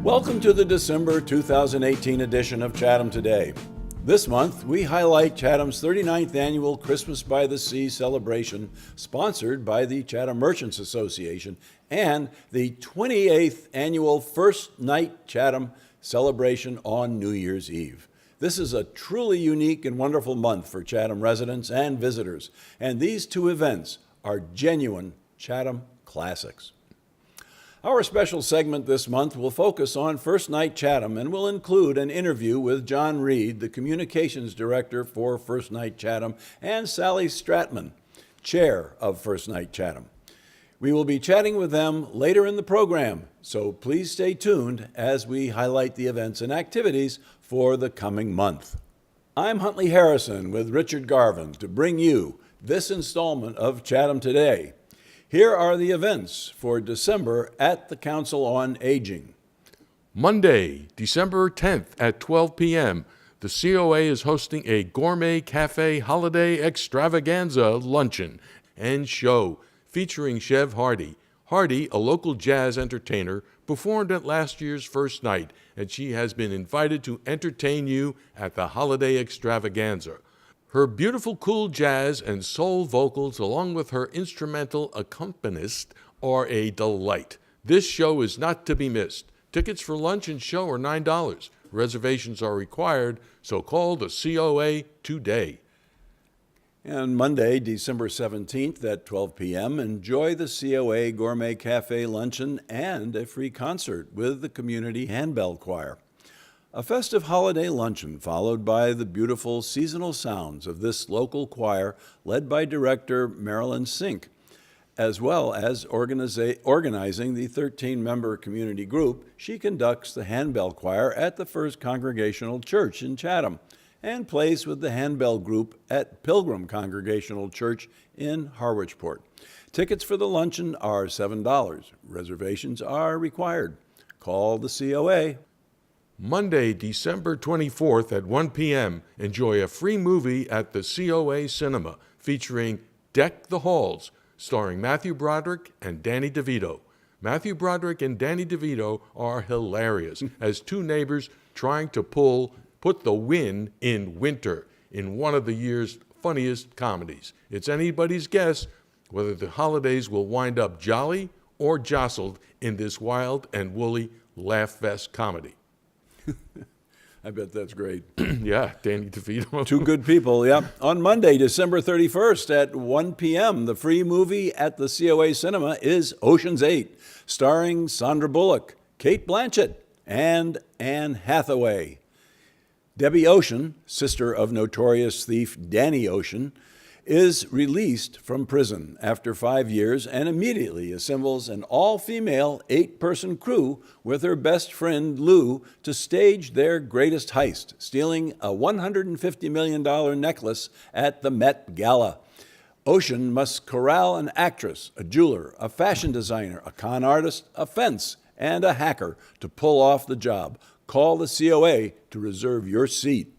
Welcome to the December 2018 edition of Chatham Today. This month, we highlight Chatham's 39th annual Christmas by the Sea celebration, sponsored by the Chatham Merchants Association, and the 28th annual First Night Chatham celebration on New Year's Eve. This is a truly unique and wonderful month for Chatham residents and visitors, and these two events are genuine Chatham classics. Our special segment this month will focus on First Night Chatham and will include an interview with John Reed, the Communications Director for First Night Chatham, and Sally Stratman, Chair of First Night Chatham. We will be chatting with them later in the program, so please stay tuned as we highlight the events and activities for the coming month. I'm Huntley Harrison with Richard Garvin to bring you this installment of Chatham Today. Here are the events for December at the Council on Aging. Monday, December 10th at 12 p.m., the C.O.A. is hosting a gourmet cafe holiday extravaganza luncheon and show featuring Chev Hardy. Hardy, a local jazz entertainer, performed at last year's first night, and she has been invited to entertain you at the holiday extravaganza. Her beautiful cool jazz and soul vocals, along with her instrumental accompanist, are a delight. This show is not to be missed. Tickets for lunch and show are $9. Reservations are required, so call the C.O.A. today. And Monday, December 17th at 12 p.m., enjoy the C.O.A. Gourmet Cafe Luncheon and a free concert with the Community Handbell Choir. A festive holiday luncheon followed by the beautiful seasonal sounds of this local choir led by director Marilyn Sink, as well as organizing the 13-member community group. She conducts the handbell choir at the First Congregational Church in Chatham and plays with the handbell group at Pilgrim Congregational Church in Harwichport. Tickets for the luncheon are $7. Reservations are required. Call the COA. Monday, December 24th at 1 p.m., enjoy a free movie at the C.O.A. Cinema featuring Deck the Halls, starring Matthew Broderick and Danny DeVito. Matthew Broderick and Danny DeVito are hilarious as two neighbors trying to put the win in winter in one of the year's funniest comedies. It's anybody's guess whether the holidays will wind up jolly or jostled in this wild and woolly laugh fest comedy. I bet that's great. Yeah, Danny DeVito. Two good people, yeah. On Monday, December 31st at 1 p.m., the free movie at the COA Cinema is Ocean's 8, starring Sandra Bullock, Kate Blanchett, and Anne Hathaway. Debbie Ocean, sister of notorious thief Danny Ocean, is released from prison after 5 years and immediately assembles an all-female 8-person crew with her best friend Lou to stage their greatest heist, stealing a $150 million necklace at the Met Gala. Ocean must corral an actress, a jeweler, a fashion designer, a con artist, a fence, and a hacker to pull off the job. Call the COA to reserve your seat.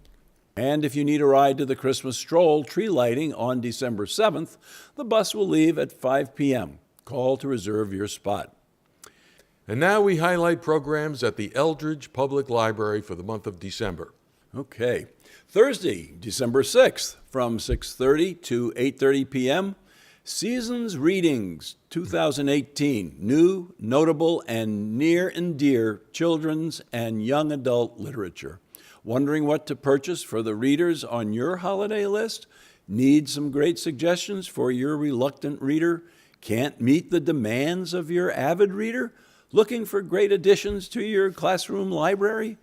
And if you need a ride to the Christmas stroll tree lighting on December 7th, the bus will leave at 5 p.m. Call to reserve your spot. And now we highlight programs at the Eldridge Public Library for the month of December. Okay. Thursday, December 6th, from 6:30 to 8:30 p.m., Seasons Readings 2018, new, notable, and near and dear children's and young adult literature. Wondering what to purchase for the readers on your holiday list? Need some great suggestions for your reluctant reader? Can't meet the demands of your avid reader? Looking for great additions to your classroom library?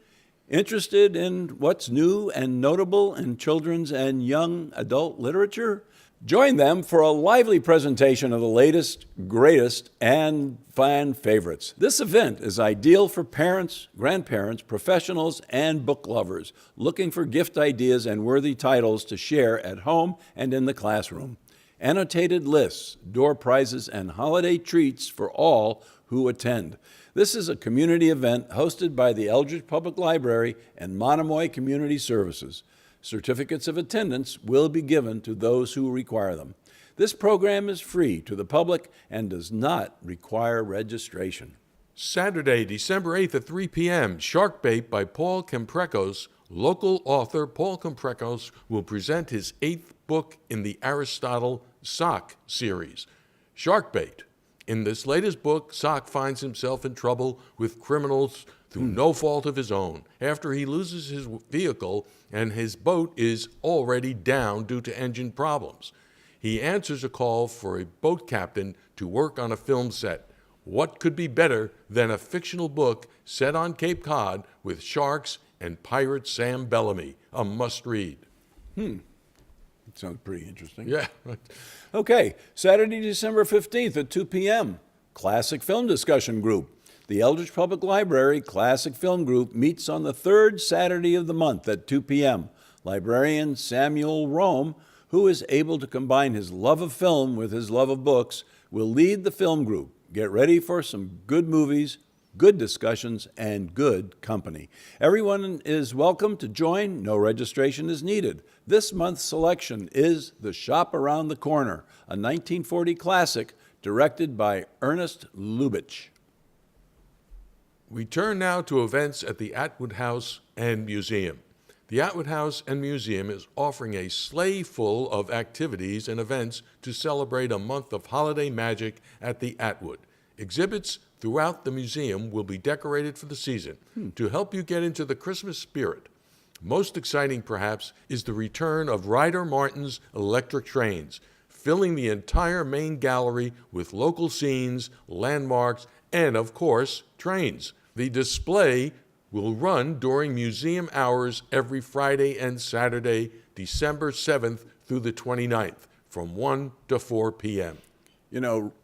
Interested in what's new and notable in children's and young adult literature? Join them for a lively presentation of the latest, greatest, and fan favorites. This event is ideal for parents, grandparents, professionals, and book lovers looking for gift ideas and worthy titles to share at home and in the classroom. Annotated lists, door prizes, and holiday treats for all who attend. This is a community event hosted by the Eldridge Public Library and Monomoy Community Services. Certificates of attendance will be given to those who require them. This program is free to the public and does not require registration. Saturday, December 8th at 3 p.m., Shark Bait by Paul Kemprekos. Local author Paul Kemprekos will present his 8th book in the Aristotle Sock series, Shark Bait. In this latest book, Sock finds himself in trouble with criminals through no fault of his own after he loses his vehicle and his boat is already down due to engine problems. He answers a call for a boat captain to work on a film set. What could be better than a fictional book set on Cape Cod with sharks and pirate Sam Bellamy? A must-read. It sounds pretty interesting. Yeah. Okay, Saturday, December 15th at 2 p.m., Classic Film Discussion Group. The Eldridge Public Library Classic Film Group meets on the third Saturday of the month at 2 p.m. Librarian Samuel Rome, who is able to combine his love of film with his love of books, will lead the film group. Get ready for some good movies, good discussions, and good company. Everyone is welcome to join. No registration is needed. This month's selection is The Shop Around the Corner, a 1940 classic directed by Ernest Lubitsch. We turn now to events at the Atwood House and Museum. The Atwood House and Museum is offering a sleigh full of activities and events to celebrate a month of holiday magic at the Atwood. Exhibits throughout the museum will be decorated for the season to help you get into the Christmas spirit. Most exciting, perhaps, is the return of Ryder Martin's electric trains, filling the entire main gallery with local scenes, landmarks, and, of course, trains. The display will run during museum hours every Friday and Saturday, December 7th through the 29th, from 1 to 4 p.m. You know,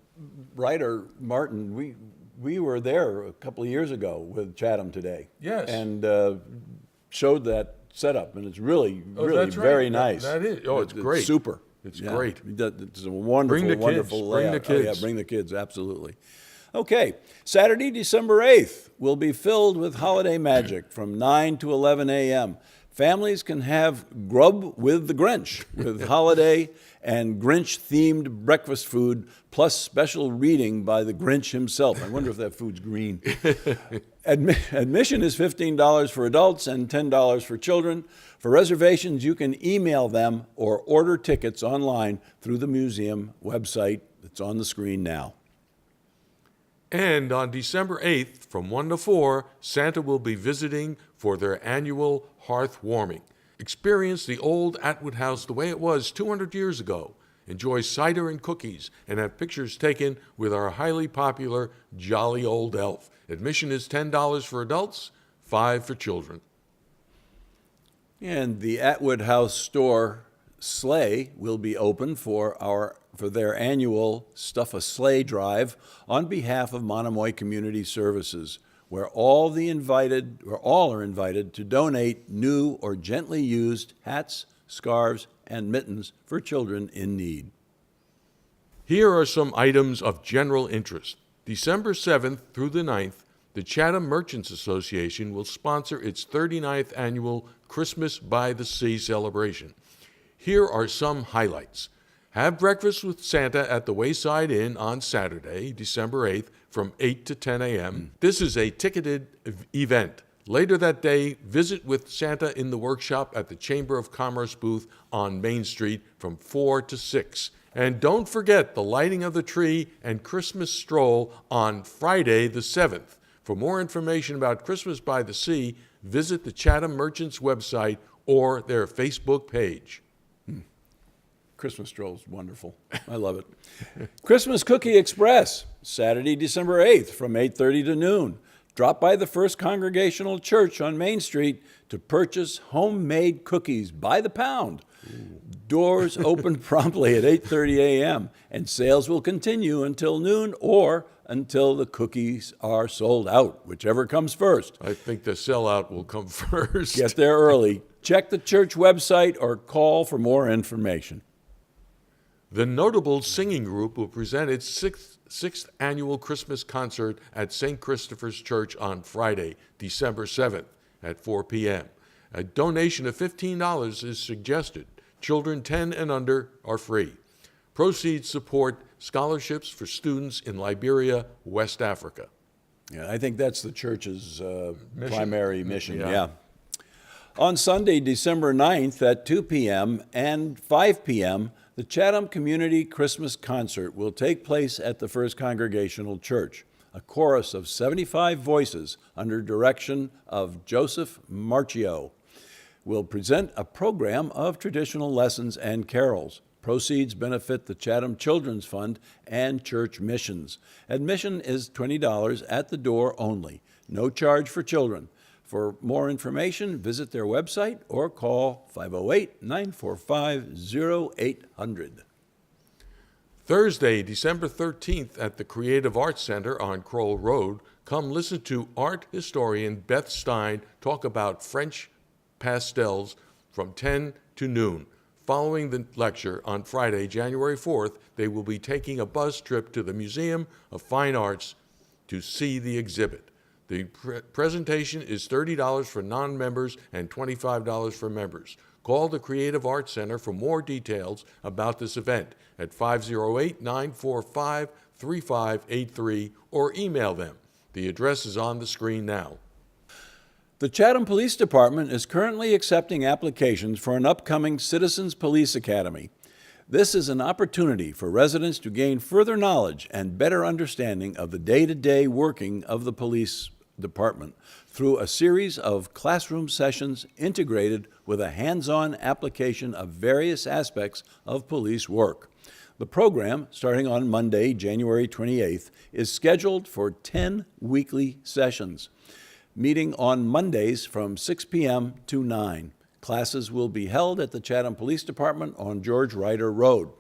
Ryder Martin, we were there a couple of years ago with Chatham Today. Yes. And showed that setup, and it's really That's right. very nice. That is. Oh, it's great. Super. It's Yeah. great. It's a wonderful, Bring the kids. wonderful Bring the layout. Oh, yeah, kids. bring the kids, absolutely. Okay, Saturday, December 8th will be filled with holiday magic from 9 to 11 a.m. Families can have grub with the Grinch with holiday and Grinch-themed breakfast food, plus special reading by the Grinch himself. I wonder if that food's green. Admission is $15 for adults and $10 for children. For reservations, you can email them or order tickets online through the museum website that's on the screen now. And on December 8th, from 1 to 4, Santa will be visiting for their annual hearth warming. Experience the old Atwood House the way it was 200 years ago. Enjoy cider and cookies and have pictures taken with our highly popular Jolly Old Elf. Admission is $10 for adults, $5 for children. And the Atwood House store sleigh will be open for their annual Stuff a Sleigh drive on behalf of Monomoy Community Services, where all are invited to donate new or gently used hats, scarves, and mittens for children in need. Here are some items of general interest. December 7th through the 9th, the Chatham Merchants Association will sponsor its 39th annual Christmas by the Sea celebration. Here are some highlights. Have breakfast with Santa at the Wayside Inn on Saturday, December 8th, from 8 to 10 a.m. This is a ticketed event. Later that day, visit with Santa in the workshop at the Chamber of Commerce booth on Main Street from 4 to 6. And don't forget the lighting of the tree and Christmas stroll on Friday the 7th. For more information about Christmas by the Sea, visit the Chatham Merchants website or their Facebook page. Christmas stroll's wonderful. I love it. Christmas Cookie Express, Saturday, December 8th from 8:30 to noon. Drop by the First Congregational Church on Main Street to purchase homemade cookies by the pound. Doors open promptly at 8:30 a.m. and sales will continue until noon or until the cookies are sold out, whichever comes first. I think the sellout will come first. Get there early. Check the church website or call for more information. The Notable Singing Group will present its sixth annual Christmas concert at St. Christopher's Church on Friday, December 7th at 4 p.m. A donation of $15 is suggested. Children 10 and under are free. Proceeds support scholarships for students in Liberia, West Africa. Yeah, I think that's the church's primary mission, Yeah. yeah. On Sunday, December 9th at 2 p.m. and 5 p.m., the Chatham Community Christmas Concert will take place at the First Congregational Church. A chorus of 75 voices under direction of Joseph Marchio will present a program of traditional lessons and carols. Proceeds benefit the Chatham Children's Fund and church missions. Admission is $20 at the door only. No charge for children. For more information, visit their website or call 508-945-0800. Thursday, December 13th at the Creative Arts Center on Kroll Road, come listen to art historian Beth Stein talk about French pastels from 10 to noon. Following the lecture on Friday, January 4th, they will be taking a bus trip to the Museum of Fine Arts to see the exhibit. The presentation is $30 for non-members and $25 for members. Call the Creative Arts Center for more details about this event at 508-945-3583 or email them. The address is on the screen now. The Chatham Police Department is currently accepting applications for an upcoming Citizens Police Academy. This is an opportunity for residents to gain further knowledge and better understanding of the day-to-day working of the police department through a series of classroom sessions integrated with a hands-on application of various aspects of police work. The program, starting on Monday, January 28th, is scheduled for 10 weekly sessions, meeting on Mondays from 6 p.m. to 9. Classes will be held at the Chatham Police Department on George Ryder Road.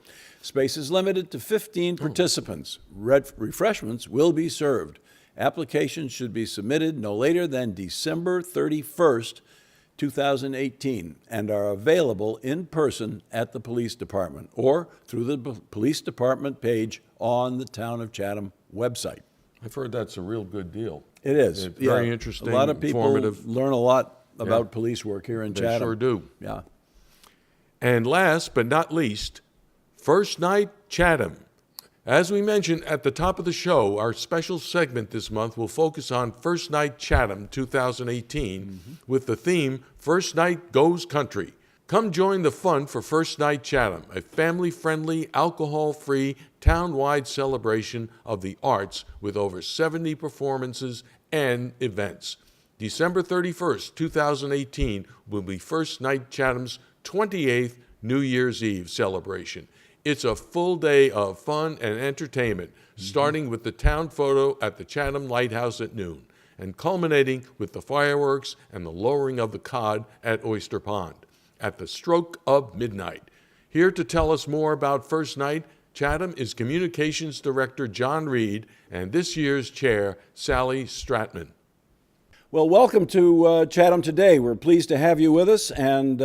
Space is limited to 15 participants. Refreshments will be served. Applications should be submitted no later than December 31st, 2018, and are available in person at the police department or through the police department page on the Town of Chatham website. I've heard that's a real good deal. It is. It's very interesting, A lot of people informative. learn a lot about police work here in They Chatham. sure do. Yeah. And last but not least, First Night Chatham. As we mentioned at the top of the show, our special segment this month will focus on First Night Chatham 2018 with the theme First Night Goes Country. Come join the fun for First Night Chatham, a family-friendly, alcohol-free, town-wide celebration of the arts with over 70 performances and events. December 31st, 2018 will be First Night Chatham's 28th New Year's Eve celebration. It's a full day of fun and entertainment, starting with the town photo at the Chatham Lighthouse at noon, and culminating with the fireworks and the lowering of the cod at Oyster Pond at the stroke of midnight. Here to tell us more about First Night Chatham is Communications Director John Reed and this year's chair, Sally Stratman. Well, welcome to Chatham Today. We're pleased to have you with us, and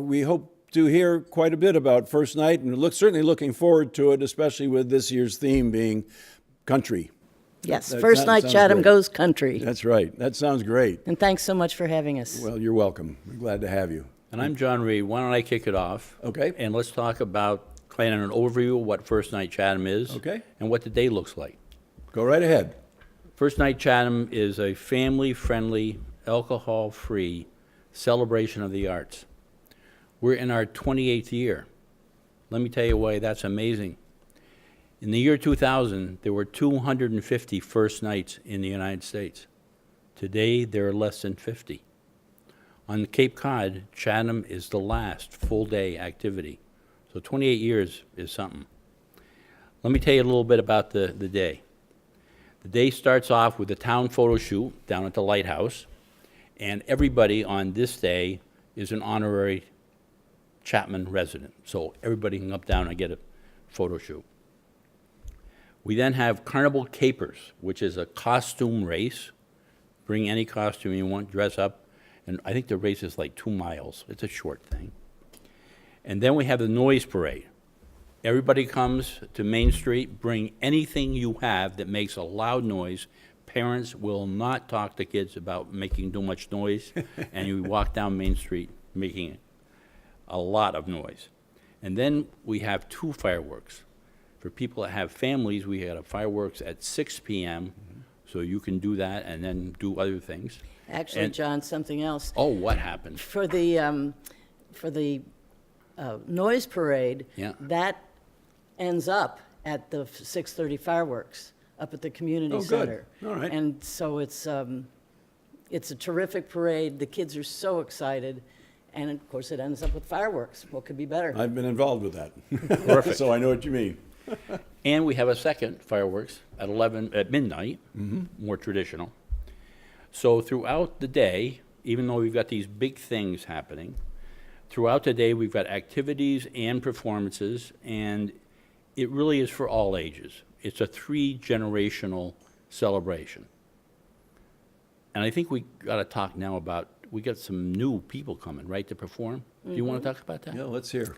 we hope to hear quite a bit about First Night, and certainly looking forward to it, especially with this year's theme being country. Yes, That First Night sounds Chatham great. goes country. That's right. That sounds great. And thanks so much for having us. Well, you're welcome. We're glad to have you. And I'm John Reed. Why don't I kick it off? Okay. And let's talk about kind of an overview of what First Night Chatham is. Okay. And what the day looks like. Go right ahead. First Night Chatham is a family-friendly, alcohol-free celebration of the arts. We're in our 28th year. Let me tell you why that's amazing. In the year 2000, there were 250 First Nights in the United States. Today, there are less than 50. On Cape Cod, Chatham is the last full-day activity. So 28 years is something. Let me tell you a little bit about the day. The day starts off with a town photo shoot down at the Lighthouse, and everybody on this day is an honorary Chapman resident. So everybody can come down and get a photo shoot. We then have Carnival Capers, which is a costume race. Bring any costume you want, dress up, and I think the race is like 2 miles. It's a short thing. And then we have the Noise Parade. Everybody comes to Main Street, bring anything you have that makes a loud noise. Parents will not talk to kids about making too much noise, and you walk down Main Street making a lot of noise. And then we have 2 fireworks. For people that have families, we had a fireworks at 6 p.m., So you can do that and then do other things. Actually, And- John, something else. Oh, what happened? For the noise parade, Yeah. that ends up at the 6:30 fireworks up at the community Oh, good. center. All right. And so it's a terrific parade. The kids are so excited, and of course it ends up with fireworks. What could be better? I've been involved with that. Perfect. So I know what you mean. And we have a second fireworks at midnight, more traditional. So throughout the day, even though we've got these big things happening, throughout the day we've got activities and performances, and it really is for all ages. It's a 3-generational celebration. And I think we got to talk now about, we got some new people coming, right, to perform? Do you want to talk about that? Yeah, let's hear.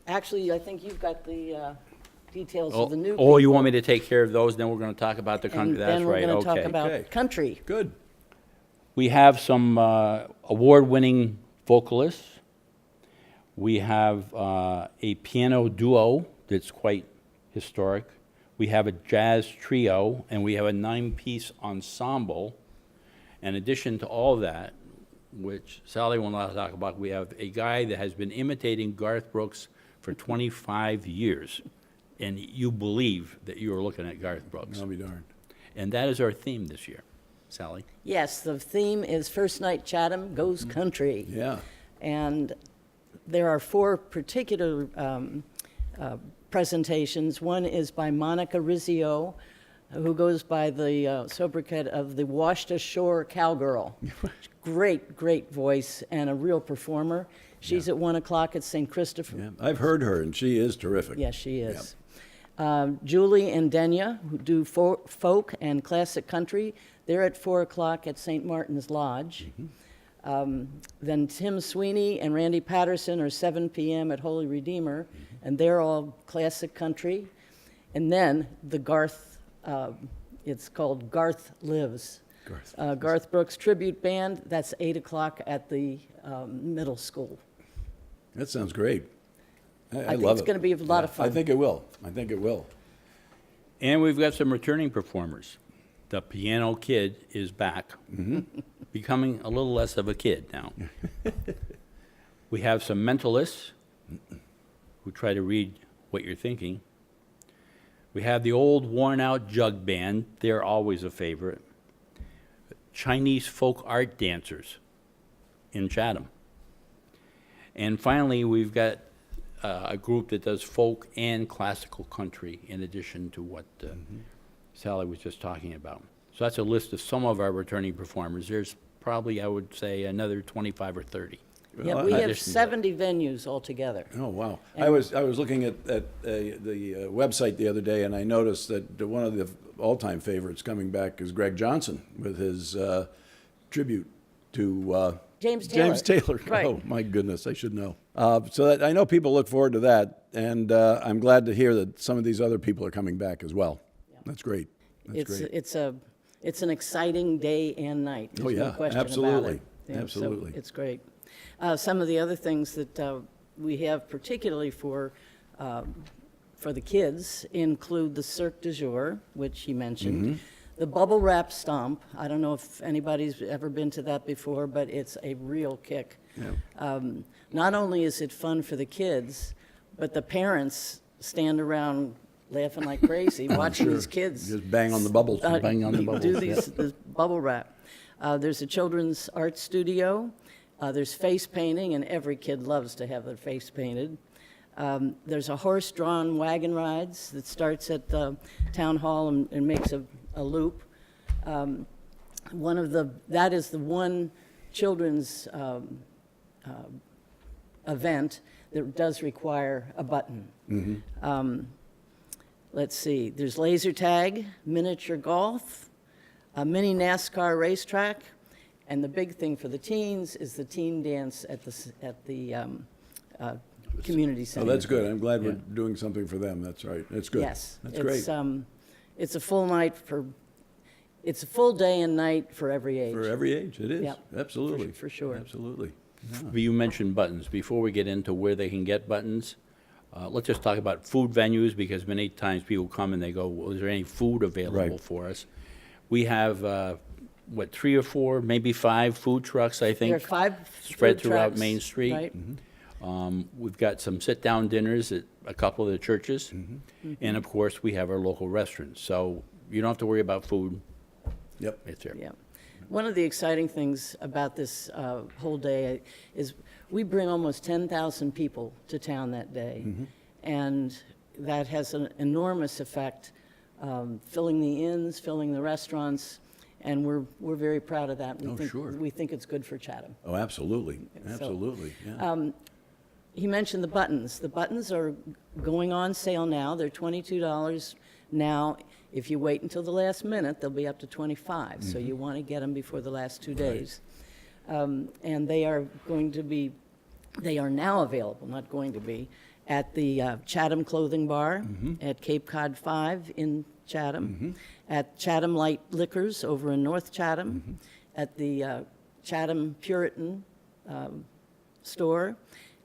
Actually, I think you've got the details Oh, of the new oh, you people. want me to take care of those, then we're going to talk about the country? And That's then we're right, going to talk okay. about Okay. country. Good. We have some award-winning vocalists. We have a piano duo that's quite historic. We have a jazz trio, and we have a 9-piece ensemble. In addition to all that, which Sally will not talk about, we have a guy that has been imitating Garth Brooks for 25 years. And you believe that you are looking at Garth Brooks. I'll be darned. And that is our theme this year. Sally? Yes, the theme is First Night Chatham Goes Country. Yeah. And there are 4 particular presentations. One is by Monica Rizzio, who goes by the sobriquet of the Washed Ashore Cowgirl. Great, great voice and a real performer. She's at 1 o'clock at St. Christopher. Yeah. I've heard her, and she is terrific. Yes, she is. Julie and Denya, who do folk and classic country, they're at 4 o'clock at St. Martin's Lodge. Then Tim Sweeney and Randy Patterson are 7 p.m. at Holy Redeemer, and they're all classic country. And then the Garth, it's called Garth Lives. Garth Brooks Tribute Band, that's 8 o'clock at the middle school. That sounds great. I think love it's it. gonna be a lot of I fun. think it will. I think it will. And we've got some returning performers. The Piano Kid is back, becoming a little less of a kid now. We have some mentalists who try to read what you're thinking. We have the old worn-out jug band. They're always a favorite. Chinese folk art dancers in Chatham. And finally, we've got a group that does folk and classical country in addition to what Sally was just talking about. So that's a list of some of our returning performers. There's probably, I would say, another 25 or 30. Yeah, Well, we I- have addition to 70 venues altogether. Oh, wow. I was looking at the website the other day, and I noticed that one of the all-time favorites coming back is Greg Johnson with his tribute to James Taylor. James Taylor. Right. Oh, my goodness, I should know. So that, I know people look forward to that, and I'm glad to hear that some of these other people are coming back as well. That's great. That's great. It's an exciting day and night. Oh, There's no yeah, question absolutely. about it. Yeah, so Absolutely. it's great. Some of the other things that we have particularly for the kids include the Cirque du Jour, which he mentioned, Mm-hmm. the Bubble Wrap Stomp. I don't know if anybody's ever been to that before, but it's a real kick. Yeah. Not only is it fun for the kids, but the parents stand around laughing like crazy, watching sure. these kids Just bang on the bubbles. Bang on the bubbles, do yeah. this bubble wrap. There's a children's art studio. There's face painting, and every kid loves to have their face painted. There's a horse-drawn wagon rides that starts at the town hall and makes a loop. That is the one children's event that does require a button. Let's see, there's laser tag, miniature golf, a mini NASCAR racetrack, and the big thing for the teens is the teen dance at the community Oh, center. that's good. I'm glad we're doing something for them. That's right. That's good. Yes. That's great. It's a full night it's a full day and night for every age. For every age, it is. Yep. Absolutely. For sure. Absolutely. But you mentioned buttons. Before we get into where they can get buttons, let's just talk about food venues, because many times people come and they go, well, is there any food available Right. for us? We have, 3 or 4, maybe 5 food trucks, I think. There are 5 spread food throughout trucks, Main Street. right? We've got some sit-down dinners at a couple of the churches. And of course, we have our local restaurants. So you don't have to worry about food. Yep. It's there. Yeah. One of the exciting things about this whole day is we bring almost 10,000 people to town that day. And that has an enormous effect, filling the inns, filling the restaurants, and we're very proud of that. Oh, sure. We think it's good for Chatham. Oh, absolutely, So, absolutely, yeah. He mentioned the buttons. The buttons are going on sale now. They're $22 now. If you wait until the last minute, they'll be up to $25. So you want to get them before the last 2 days. And they are now available, not going to be, at the Chatham Clothing Bar, at Cape Cod 5 in Chatham, at Chatham Light Liquors over in North Chatham, at the Chatham Puritan store,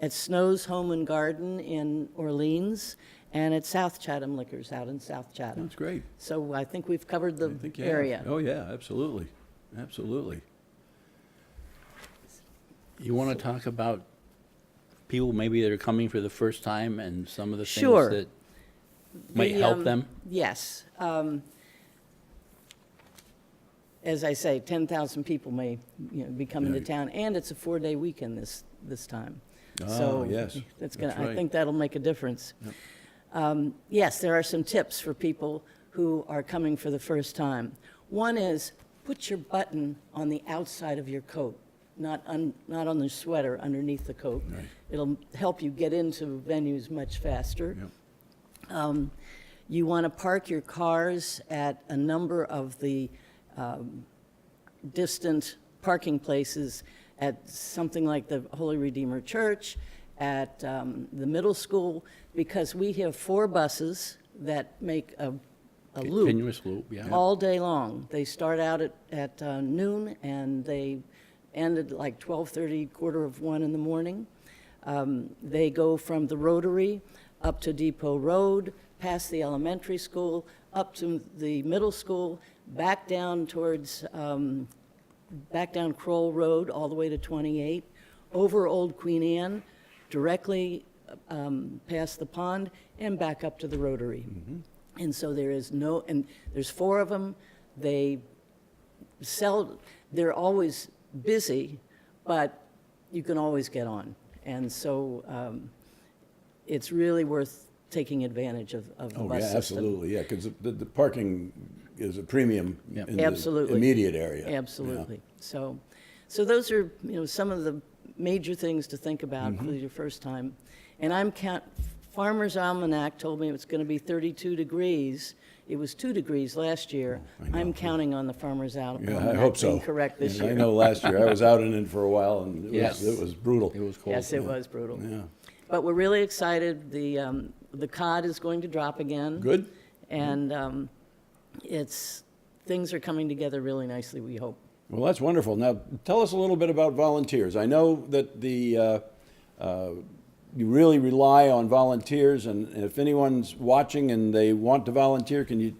at Snow's Home and Garden in Orleans, and at South Chatham Liquors out in South Chatham. That's great. So I think we've covered the I think you have. area. Oh, yeah, absolutely, absolutely. You want to talk about people maybe that are coming for the first time and some of the Sure. things that might The, help them? Yes. As I say, 10,000 people may be coming to Yeah. town, and it's a 4-day weekend this time. Oh, So yes, that's that's I right. think that'll make a difference. Yes, there are some tips for people who are coming for the first time. One is put your button on the outside of your coat, not on the sweater underneath the coat. Right. It'll help you get into venues much faster. Yep. You want to park your cars at a number of the distant parking places at something like the Holy Redeemer Church, at the middle school, because we have 4 buses that make a loop Continuous loop, yeah. all day long. They start out at noon, and they end at like 12:30, 12:45 in the morning. They go from the Rotary up to Depot Road, past the elementary school, up to the middle school, back down towards, back down Kroll Road, all the way to 28, over Old Queen Anne, directly past the pond, and back up to the Rotary. And so and there's 4 of them. They're always busy, but you can always get on. And so it's really worth taking advantage of the Oh, bus yeah, system. absolutely, yeah, because the parking is a premium Yep. in the Absolutely. immediate area. Absolutely. So those are, some of the major things to think about for your first time. And Farmer's Almanac told me it was going to be 32 degrees. It was 2 degrees last year. I'm counting on the Farmer's Almanac Yeah, I hope so. being correct this Yeah, year. I know last year, I was out in it for a while, and Yes. it was brutal. It was cold. Yes, it was brutal. Yeah, But we're really excited. The cod is going to drop again. good? And things are coming together really nicely, we hope. Well, that's wonderful. Now, tell us a little bit about volunteers. I know that you really rely on volunteers, and if anyone's watching and they want to volunteer, can you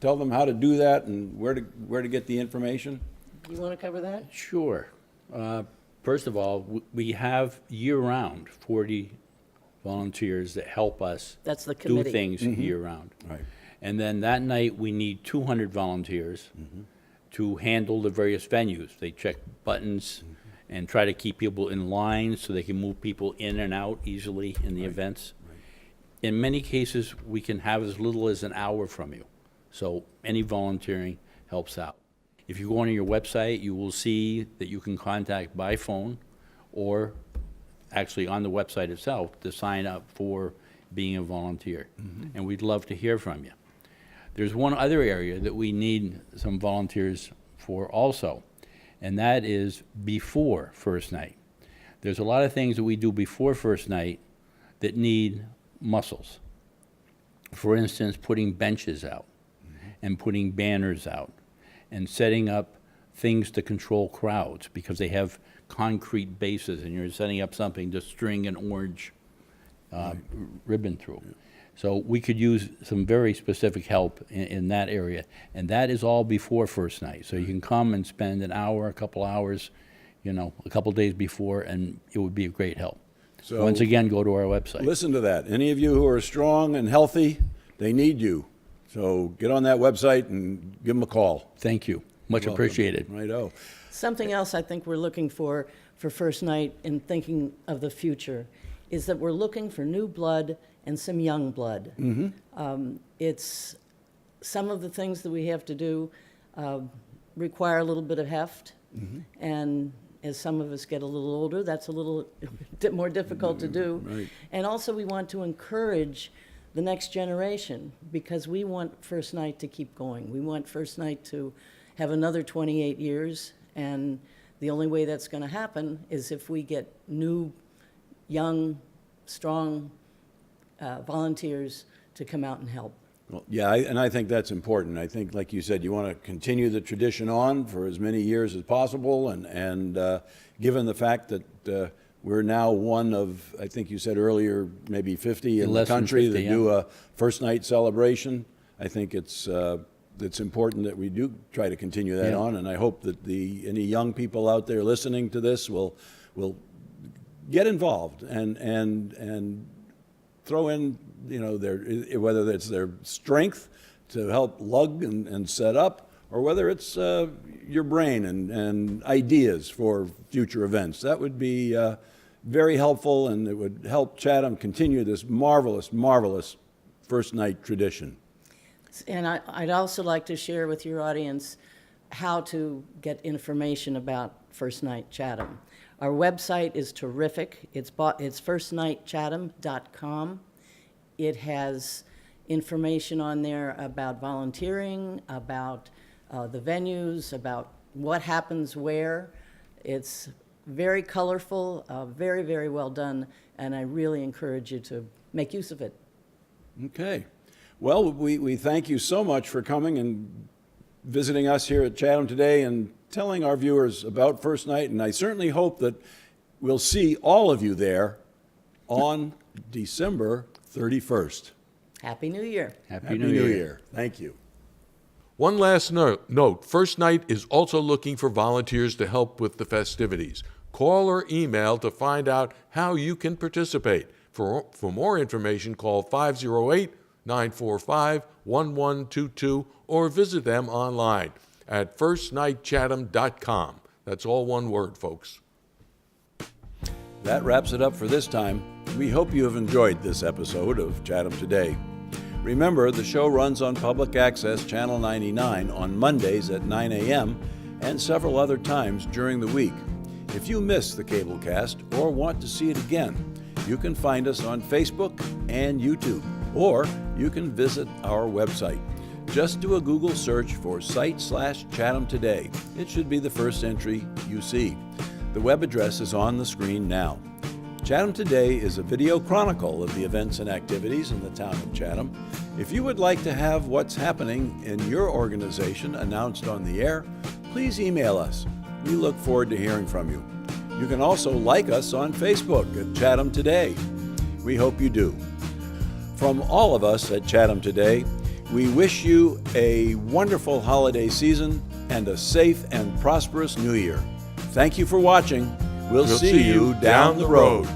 tell them how to do that and where to get the information? You want to cover that? Sure. First of all, we have year-round 40 volunteers that help us That's the do committee. things year-round. Right. And then that night, we need 200 volunteers to handle the various venues. They check buttons and try to keep people in line so they can move people in and out easily in the events. In many cases, we can have as little as an hour from you. So any volunteering helps out. If you go on your website, you will see that you can contact by phone or actually on the website itself to sign up for being a volunteer. And we'd love to hear from you. There's one other area that we need some volunteers for also, and that is before first night. There's a lot of things that we do before first night that need muscles. For instance, putting benches out and putting banners out and setting up things to control crowds because they have concrete bases and you're setting up something to string an orange ribbon through. So we could use some very specific help in that area. And that is all before first night. So you can come and spend an hour, a couple hours, a couple days before, and it would be a great help. So Once again, go to our website. listen to that. Any of you who are strong and healthy, they need you. So get on that website and give them a call. Thank you. Much Welcome. appreciated. Righto. Something else I think we're looking for first night in thinking of the future is that we're looking for new blood and some young blood. It's some of the things that we have to do require a little bit of heft, and as some of us get a little older, that's a little more difficult to do. Right. And also we want to encourage the next generation because we want first night to keep going. We want first night to have another 28 years, and the only way that's going to happen is if we get new, young, strong volunteers to come out and help. Well, yeah, and I think that's important. I think, like you said, you want to continue the tradition on for as many years as possible, and given the fact that we're now one of, I think you said earlier, maybe 50 in the Less than country 50, that do a first night celebration, I think it's important that we do try to continue that on, and I hope that any young people out there listening to this will get involved and throw in, whether it's their strength to help lug and set up, or whether it's your brain and ideas for future events. That would be very helpful, and it would help Chatham continue this marvelous, marvelous first night tradition. And I'd also like to share with your audience how to get information about First Night Chatham. Our website is terrific. It's firstnightchatham.com. It has information on there about volunteering, about the venues, about what happens where. It's very colorful, very, very well done, and I really encourage you to make use of it. Okay. Well, we thank you so much for coming and visiting us here at Chatham Today and telling our viewers about First Night, and I certainly hope that we'll see all of you there on December 31st. Happy New Year. Happy New Year. Thank you. One last note, First Night is also looking for volunteers to help with the festivities. Call or email to find out how you can participate. For more information, call 508-945-1122 or visit them online at firstnightchatham.com. That's all one word, folks. That wraps it up for this time. We hope you have enjoyed this episode of Chatham Today. Remember, the show runs on Public Access Channel 99 on Mondays at 9 a.m. and several other times during the week. If you miss the cablecast or want to see it again, you can find us on Facebook and YouTube, or you can visit our website. Just do a Google search for site/Chatham Today. It should be the first entry you see. The web address is on the screen now. Chatham Today is a video chronicle of the events and activities in the town of Chatham. If you would like to have what's happening in your organization announced on the air, please email us. We look forward to hearing from you. You can also like us on Facebook at Chatham Today. We hope you do. From all of us at Chatham Today, we wish you a wonderful holiday season and a safe and prosperous New Year. Thank you for watching. We'll see you down the road.